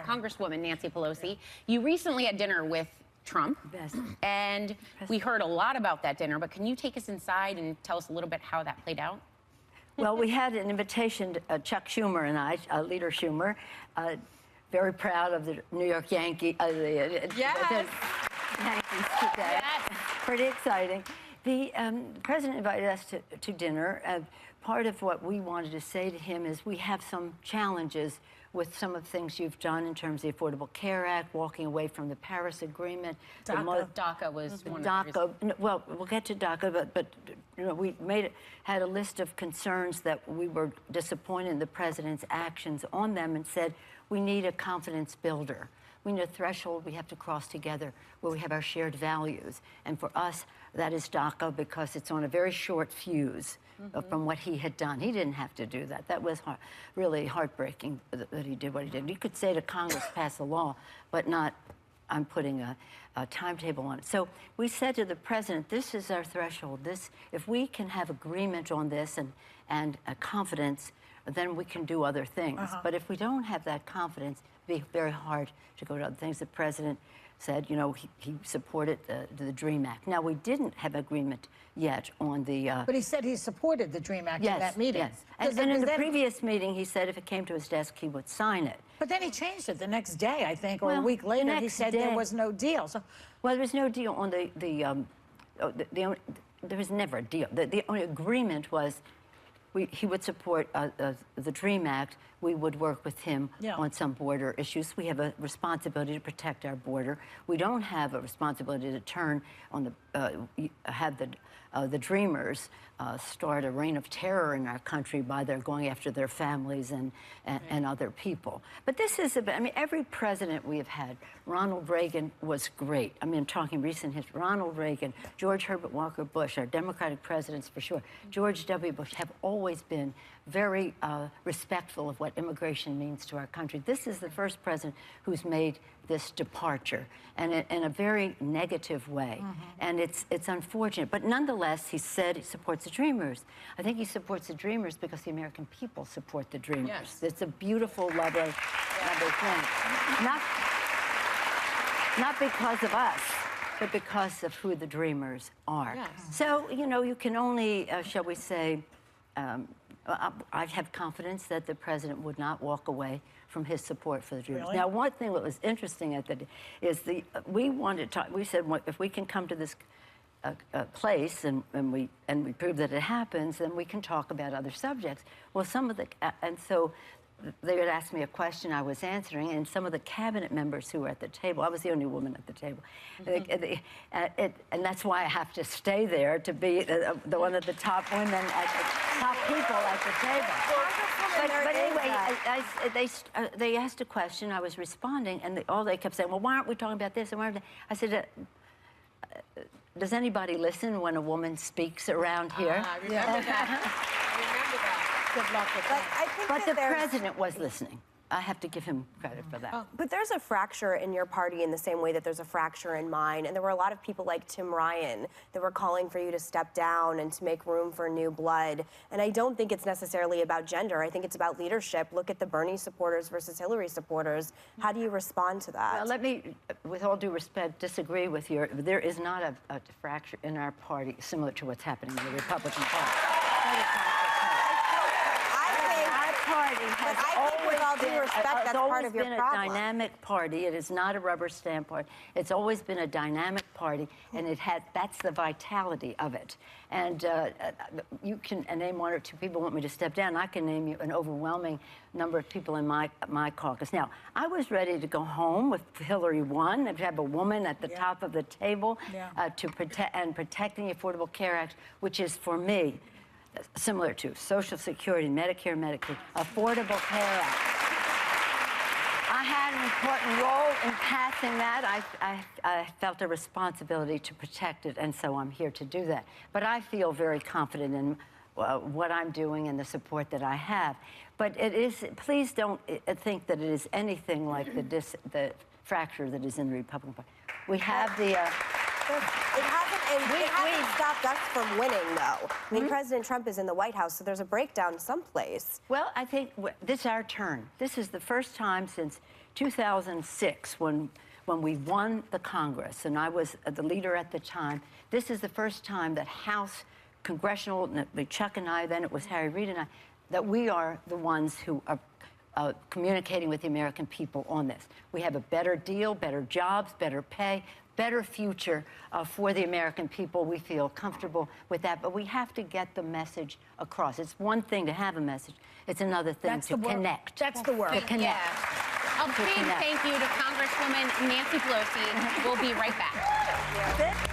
Congresswoman Nancy Pelosi. You recently had dinner with Trump, Yes. and we heard a lot about that dinner, but can you take us inside and tell us a little bit how that played out? Well, we had an invitation, Chuck Schumer and I, Leader Schumer, very proud of the New York Yankees today. Yes. Pretty exciting. The president invited us to dinner. Part of what we wanted to say to him is we have some challenges with some of the things you've done in terms of the Affordable Care Act, walking away from the Paris Agreement. DACA was one of the reasons. Well, we'll get to DACA, but you know, we had a list of concerns that we were disappointed in the president's actions on them, and said we need a confidence builder. We need a threshold we have to cross together where we have our shared values. And for us, that is DACA, because it's on a very short fuse from what he had done. He didn't have to do that. That was really heartbreaking that he did what he did. You could say to Congress, pass a law, but not, I'm putting a timetable on it. So we said to the president, this is our threshold. If we can have agreement on this and a confidence, then we can do other things. But if we don't have that confidence, it'd be very hard to go to other things. The president said, you know, he supported the DREAM Act. Now, we didn't have agreement yet on the... But he said he supported the DREAM Act in that meeting. Yes, and in the previous meeting, he said if it came to his desk, he would sign it. But then he changed it the next day, I think, or a week later. He said there was no deal. So, well, there was no deal on there was never a deal. The only agreement was he would support the DREAM Act. We would work with him on some border issues. We have a responsibility to protect our border. We don't have a responsibility to turn on have the Dreamers start a reign of terror in our country by their going after their families and other people. But this is I mean, every president we have had, Ronald Reagan was great. I mean, I'm talking recent history. Ronald Reagan, George Herbert Walker Bush, our Democratic presidents for sure, George W. Bush, have always been very respectful of what immigration means to our country. This is the first president who's made this departure, and in a very negative way. And it's unfortunate. But nonetheless, he said he supports the Dreamers. I think he supports the Dreamers because the American people support the Dreamers. Yes. It's a beautiful, lovely thing. Not because of us, but because of who the Dreamers are. Yes. So, you know, you can only, shall we say, I have confidence that the president would not walk away from his support for the Dreamers. Really? Now, one thing that was interesting at is we wanted to talk. We said if we can come to this place and we prove that it happens, then we can talk about other subjects. Well, and so they would ask me a question I was answering, and some of the cabinet members who were at the table, I was the only woman at the table, and that's why I have to stay there to be the one of the top women, top people at the table. But anyway, they asked a question, I was responding, and they kept saying, well, why aren't we talking about this? And why aren't I said, does anybody listen when a woman speaks around here? I remember that. I remember that. good luck with that. But the president was listening. I have to give him credit for that. But there's a fracture in your party in the same way that there's a fracture in mine. And there were a lot of people like Tim Ryan that were calling for you to step down and to make room for new blood. And I don't think it's necessarily about gender. I think it's about leadership. Look at the Bernie supporters versus Hillary supporters. How do you respond to that? Well, let me, with all due respect, disagree with you. There is not a fracture in our party similar to what's happening in the Republican Party. With all due respect, that's part of your problem. It's always been a dynamic party. It is not a rubber stamp party. It's always been a dynamic party, and that's the vitality of it. And you can name one or two people who want me to step down. I can name you an overwhelming number of people in my caucus. Now, I was ready to go home if Hillary won, and to have a woman at the top of the table to protecting the Affordable Care Act, which is, for me, similar to Social Security, Medicare, Medicaid, Affordable Care Act. I had an important role in passing that. I felt a responsibility to protect it, and so I'm here to do that. But I feel very confident in what I'm doing and the support that I have. But it is, please don't think that it is anything like the fracture that is in the Republican Party. We have the... It hasn't stopped us from winning, though. I mean, President Trump is in the White House, so there's a breakdown someplace. Well, I think this is our turn. This is the first time since 2006 when we won the Congress, and I was the leader at the time. This is the first time that House, Congressional, Chuck and I, then it was Harry Reid and I, that we are the ones who are communicating with the American people on this. We have a better deal, better jobs, better pay, better future for the American people. We feel comfortable with that, but we have to get the message across. It's one thing to have a message. It's another thing to connect. That's the word. To connect. A big thank you to Congresswoman Nancy Pelosi. We'll be right back.